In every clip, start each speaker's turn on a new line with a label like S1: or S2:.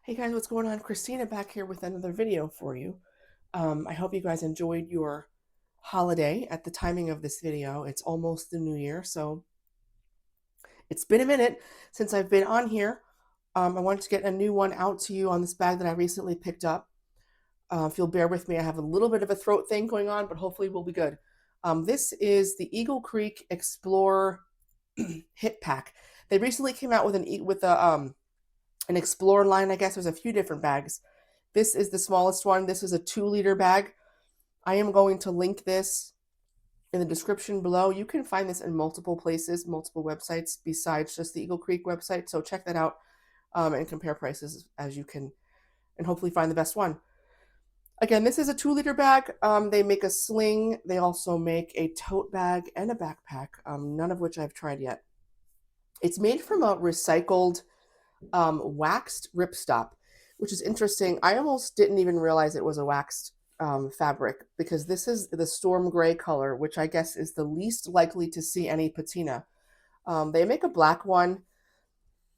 S1: Hey guys, what's going on? Christina back here with another video for you. I hope you guys enjoyed your holiday at the timing of this video. It's almost the new year, so it's been a minute since I've been on here. I wanted to get a new one out to you on this bag that I recently picked up. If you'll bear with me, I have a little bit of a throat thing going on, but hopefully we'll be good. This is the Eagle Creek Explorer Hip Pack. They recently came out with an Explorer line. I guess there's a few different bags. This is the smallest one. This is a 2-liter bag. I am going to link this in the description below. You can find this in multiple places, multiple websites besides just the Eagle Creek website. So check that out and compare prices as you can and hopefully find the best one. Again, this is a 2-liter bag. They make a sling. They also make a tote bag and a backpack, none of which I've tried yet. It's made from a recycled waxed ripstop, which is interesting. I almost didn't even realize it was a waxed fabric because this is the storm gray color, which I guess is the least likely to see any patina. They make a black one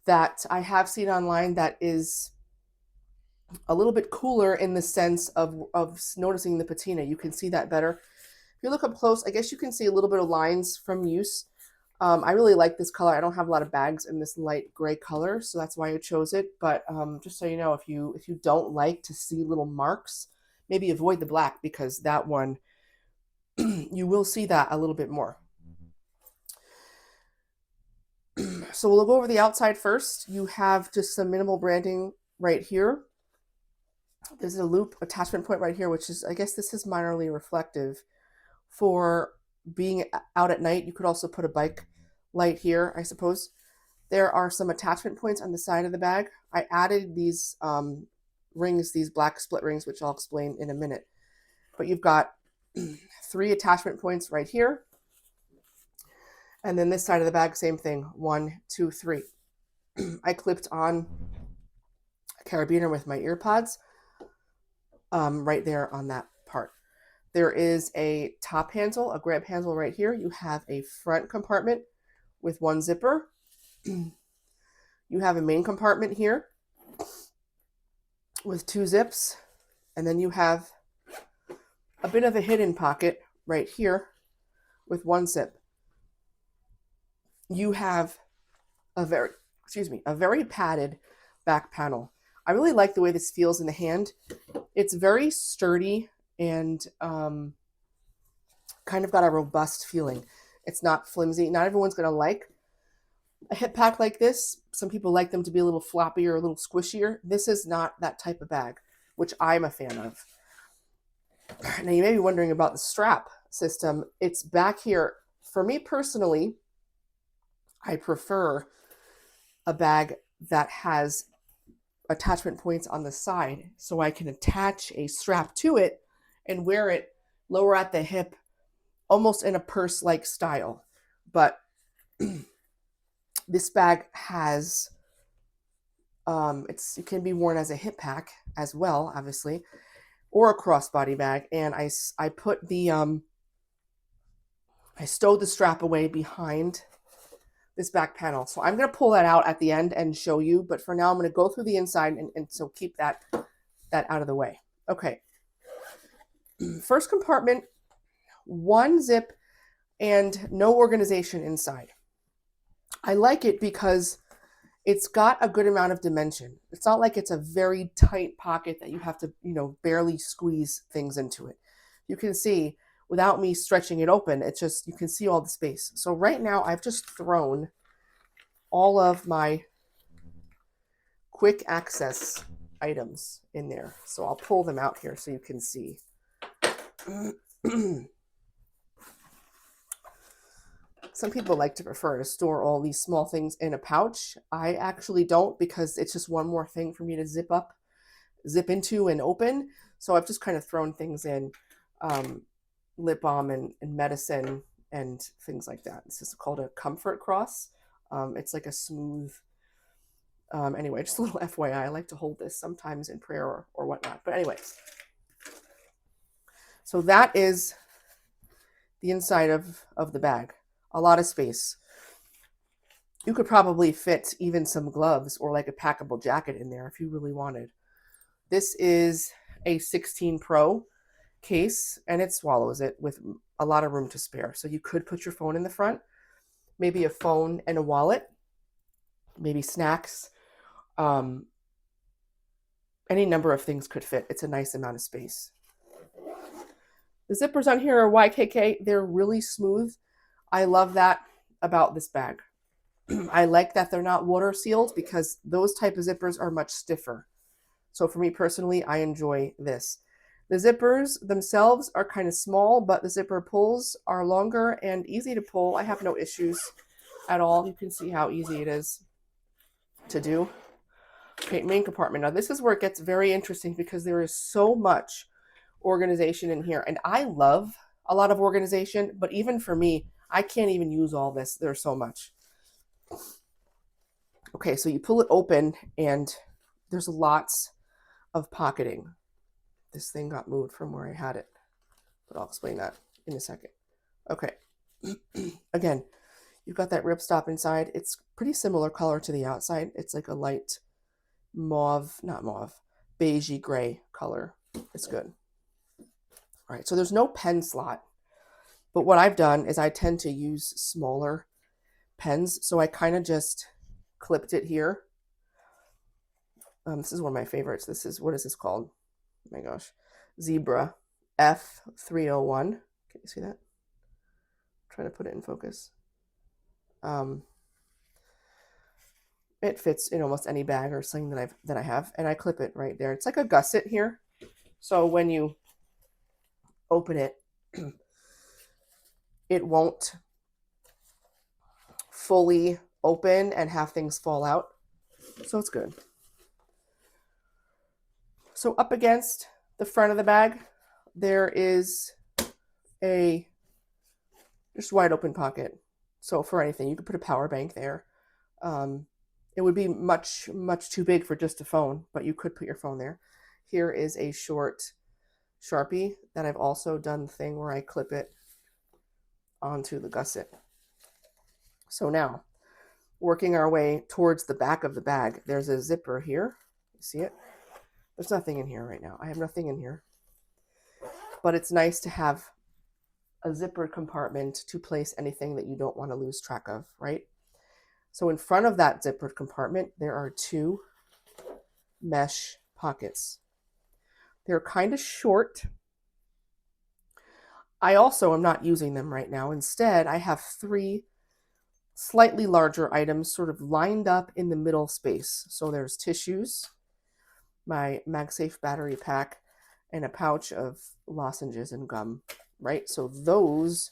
S1: that I have seen online that is a little bit cooler in the sense of noticing the patina. You can see that better. If you look up close, I guess you can see a little bit of lines from use. I really like this color. I don't have a lot of bags in this light gray color, so that's why I chose it. But just so you know, if you don't like to see little marks, maybe avoid the black because that one, you will see that a little bit more. So we'll go over the outside first. You have just some minimal branding right here. There's a loop attachment point right here, which is, I guess this is minorly reflective for being out at night. You could also put a bike light here, I suppose. There are some attachment points on the side of the bag. I added these rings, these black split rings, which I'll explain in a minute. But you've got 3 attachment points right here. And then this side of the bag, same thing, 1, 2, 3. I clipped on a carabiner with my ear pods right there on that part. There is a top handle, a grab handle right here. You have a front compartment with 1 zipper. You have a main compartment here with 2 zips. And then you have a bit of a hidden pocket right here with 1 zip. You have a very padded back panel. I really like the way this feels in the hand. It's very sturdy and kind of got a robust feeling. It's not flimsy. Not everyone's going to like a hip pack like this. Some people like them to be a little floppier, a little squishier. This is not that type of bag, which I'm a fan of. Now, you may be wondering about the strap system. It's back here. For me personally, I prefer a bag that has attachment points on the side so I can attach a strap to it and wear it lower at the hip, almost in a purse-like style. But this bag has, it can be worn as a hip pack as well, obviously, or a crossbody bag. And I put the, I stowed the strap away behind this back panel. So I'm going to pull that out at the end and show you. But for now, I'm going to go through the inside and so keep that out of the way. Okay. First compartment, 1 zip and no organization inside. I like it because it's got a good amount of dimension. It's not like it's a very tight pocket that you have to, barely squeeze things into it. You can see without me stretching it open, it's just, you can see all the space. So right now I've just thrown all of my quick access items in there. So I'll pull them out here so you can see. Some people like to prefer to store all these small things in a pouch. I actually don't because it's just one more thing for me to zip into and open. So I've just kind of thrown things in, lip balm and medicine and things like that. This is called a comfort cross. It's like a smooth, anyway, just a little FYI. I like to hold this sometimes in prayer or whatnot. But anyway, so that is the inside of the bag. A lot of space. You could probably fit even some gloves or like a packable jacket in there if you really wanted. This is a 16 Pro case, and it swallows it with a lot of room to spare. So you could put your phone in the front, maybe a phone and a wallet, maybe snacks. Any number of things could fit. It's a nice amount of space. The zippers on here are YKK. They're really smooth. I love that about this bag. I like that they're not water sealed because those type of zippers are much stiffer. So for me personally, I enjoy this. The zippers themselves are kind of small, but the zipper pulls are longer and easy to pull. I have no issues at all. You can see how easy it is to do. Okay, main compartment. Now this is where it gets very interesting because there is so much organization in here. And I love a lot of organization, but even for me, I can't even use all this. There's so much. Okay, so you pull it open and there's lots of pocketing. This thing got moved from where I had it, but I'll explain that in a second. Okay, again, you've got that ripstop inside. It's pretty similar color to the outside. It's like a light mauve, not mauve, beigey gray color. It's good. All right, so there's no pen slot, but what I've done is I tend to use smaller pens, so I kind of just clipped it here. This is one of my favorites. This is, what is this called? Oh my gosh, Zebra F301. Can you see that? I'm trying to put it in focus. It fits in almost any bag or sling that I have, and I clip it right there. It's like a gusset here, so when you open it, it won't fully open and have things fall out, so it's good. So up against the front of the bag, there is a just wide open pocket. So for anything, you could put a power bank there. It would be much too big for just a phone, but you could put your phone there. Here is a short Sharpie that I've also done the thing where I clip it onto the gusset. So now, working our way towards the back of the bag, there's a zipper here. You see it? There's nothing in here right now. I have nothing in here. But it's nice to have a zippered compartment to place anything that you don't want to lose track of, right? So in front of that zippered compartment, there are two mesh pockets. They're kind of short. I also am not using them right now. Instead, I have three slightly larger items sort of lined up in the middle space. So there's tissues, my MagSafe battery pack, and a pouch of lozenges and gum, right? So those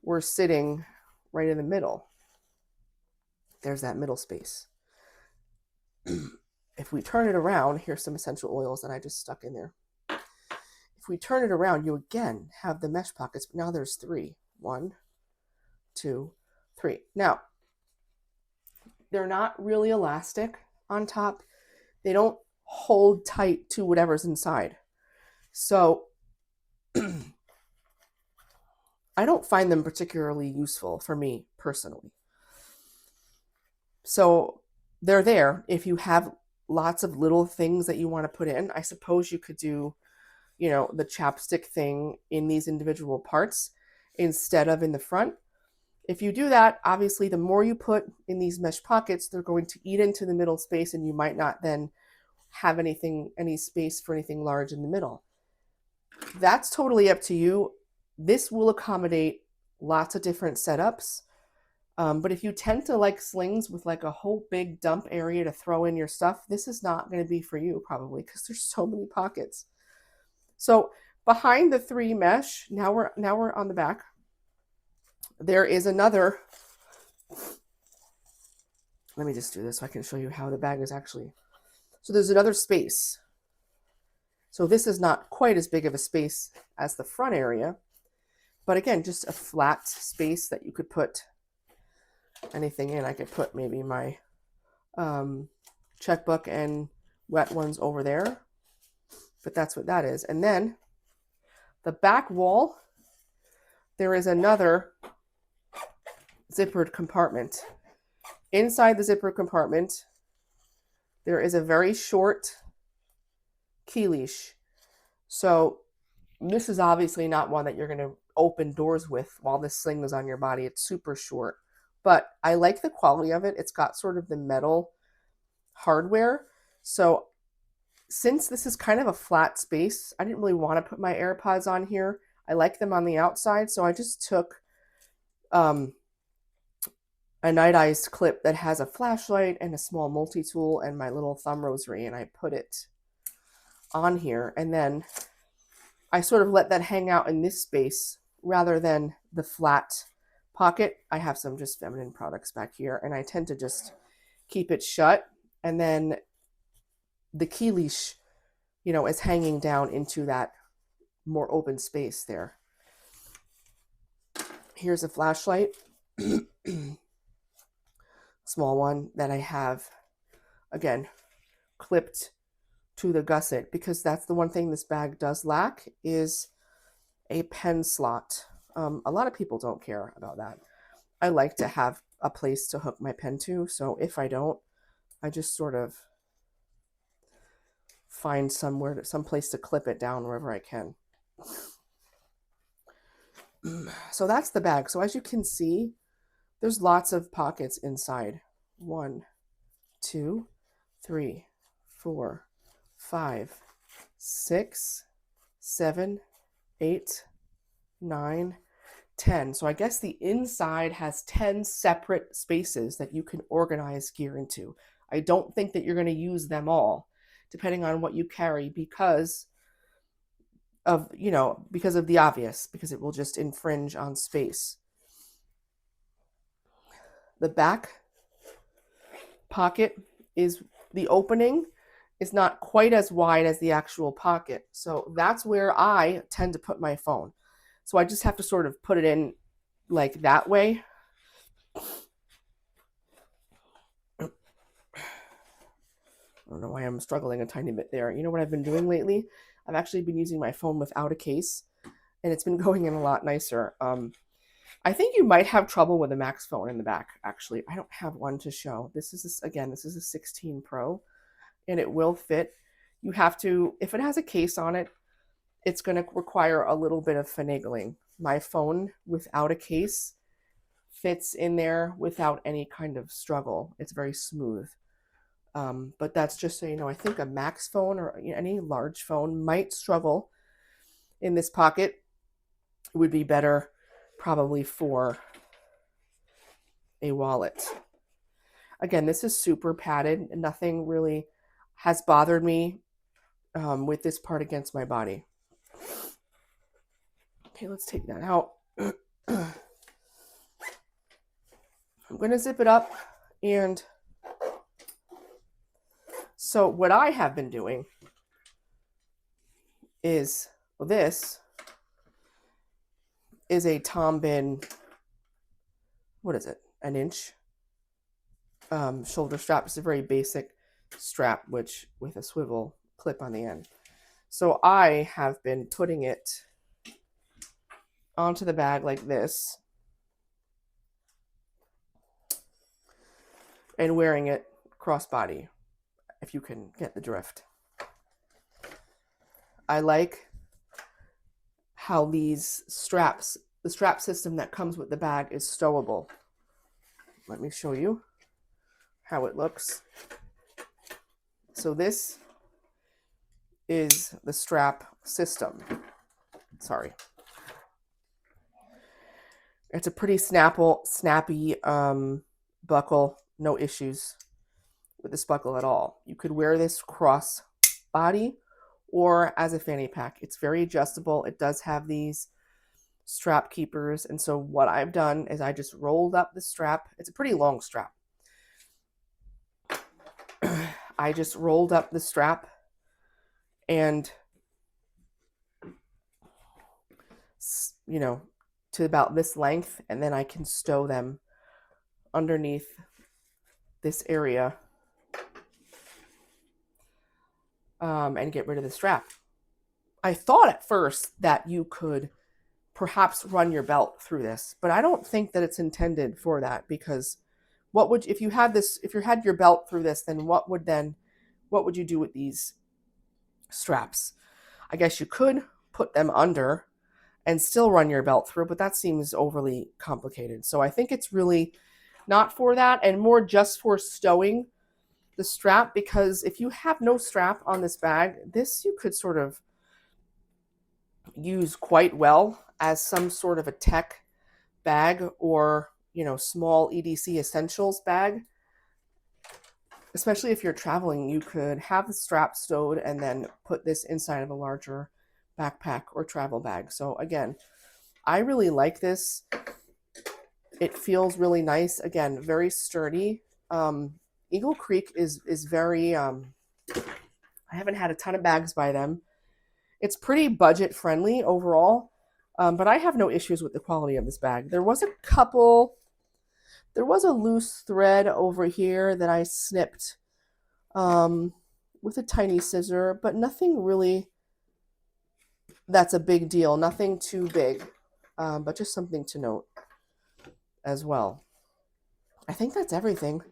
S1: were sitting right in the middle. There's that middle space. If we turn it around, here's some essential oils that I just stuck in there. If we turn it around, you again have the mesh pockets, but now there's three. 1, 2, 3. Now, they're not really elastic on top. They don't hold tight to whatever's inside. So I don't find them particularly useful for me personally. So they're there if you have lots of little things that you want to put in. I suppose you could do, you know, the chapstick thing in these individual parts instead of in the front. If you do that, obviously the more you put in these mesh pockets, they're going to eat into the middle space, and you might not then have any space for anything large in the middle. That's totally up to you. This will accommodate lots of different setups. But if you tend to like slings with like a whole big dump area to throw in your stuff, this is not going to be for you probably because there's so many pockets. So behind the three mesh, now we're on the back. There is another. Let me just do this so I can show you how the bag is actually. So there's another space. So this is not quite as big of a space as the front area, but again, just a flat space that you could put anything in. I could put maybe my checkbook and wet ones over there, but that's what that is. And then the back wall, there is another zippered compartment. Inside the zipper compartment, there is a very short key leash. So this is obviously not one that you're going to open doors with while this sling is on your body. It's super short, but I like the quality of it. It's got sort of the metal hardware. So since this is kind of a flat space, I didn't really want to put my AirPods on here. I like them on the outside, so I just took a nightized clip that has a flashlight and a small multi-tool and my little thumb rosary, and I put it on here, and then I sort of let that hang out in this space rather than the flat pocket. I have some just feminine products back here, and I tend to just keep it shut, and then the key leash, is hanging down into that more open space there. Here's a flashlight, small one that I have, again, clipped to the gusset, because that's the one thing this bag does lack is a pen slot. A lot of people don't care about that. I like to have a place to hook my pen to, so if I don't, I just sort of find some place to clip it down wherever I can. So that's the bag. So as you can see, there's lots of pockets inside. 1, 2, 3, 4, 5, 6, 7, 8, 9, 10. So I guess the inside has 10 separate spaces that you can organize gear into. I don't think that you're going to use them all, depending on what you carry, because of the obvious, because it will just infringe on space. The back pocket the opening is not quite as wide as the actual pocket. So that's where I tend to put my phone. So I just have to sort of put it in like that way. I don't know why I'm struggling a tiny bit there. You know what I've been doing lately? I've actually been using my phone without a case, and it's been going in a lot nicer. I think you might have trouble with a Max phone in the back, actually. I don't have one to show. This is a 16 Pro, and it will fit. You have to, if it has a case on it, it's going to require a little bit of finagling. My phone without a case fits in there without any kind of struggle. It's very smooth. But that's just so you know. I think a Max phone or any large phone might struggle in this pocket. It would be better probably for a wallet. Again, this is super padded, and nothing really has bothered me with this part against my body. Okay, let's take that out. I'm going to zip it up, and so what I have been doing is this is a Tom Bin, what is it, an inch shoulder strap. It's a very basic strap, which with a swivel clip on the end. So I have been putting it onto the bag like this and wearing it crossbody, if you can get the drift. I like how these straps, the strap system that comes with the bag is stowable. Let me show you how it looks. So this is the strap system. Sorry. It's a pretty snappy buckle. No issues with this buckle at all. You could wear this cross body or as a fanny pack. It's very adjustable. It does have these strap keepers. And so what I've done is I just rolled up the strap. It's a pretty long strap. I just rolled up the strap and, to about this length, and then I can stow them underneath this area and get rid of the strap. I thought at first that you could perhaps run your belt through this, but I don't think that it's intended for that, because What would, if you had this, if you had your belt through this, then what would you do with these straps? I guess you could put them under and still run your belt through, but that seems overly complicated. So I think it's really not for that, and more just for stowing the strap, because if you have no strap on this bag, this you could sort of use quite well as some sort of a tech bag, or, you know, small EDC essentials bag. Especially if you're traveling, you could have the strap stowed and then put this inside of a larger backpack or travel bag. So again, I really like this. It feels really nice. Again, very sturdy. Eagle Creek is very, I haven't had a ton of bags by them. It's pretty budget friendly overall, but I have no issues with the quality of this bag. There was a loose thread over here that I snipped with a tiny scissor, but nothing really that's a big deal. Nothing too big, but just something to note as well. I think that's everything.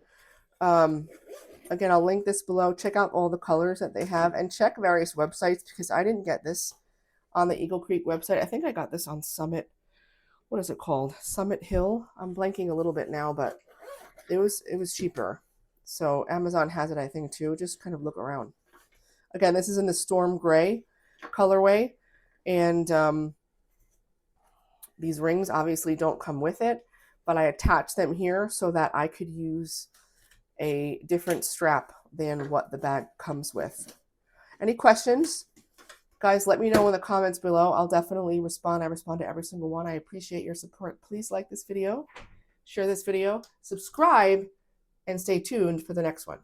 S1: Again, I'll link this below. Check out all the colors that they have, and check various websites, because I didn't get this on the Eagle Creek website. I think I got this on Summit. What is it called? Summit Hill. I'm blanking a little bit now, but it was cheaper. So Amazon has it, I think, too. Just kind of look around. Again, this is in the Storm Gray colorway, and these rings obviously don't come with it, but I attached them here so that I could use a different strap than what the bag comes with. Any questions? Guys, let me know in the comments below. I'll definitely respond. I respond to every single one. I appreciate your support. Please like this video, share this video, subscribe, and stay tuned for the next one.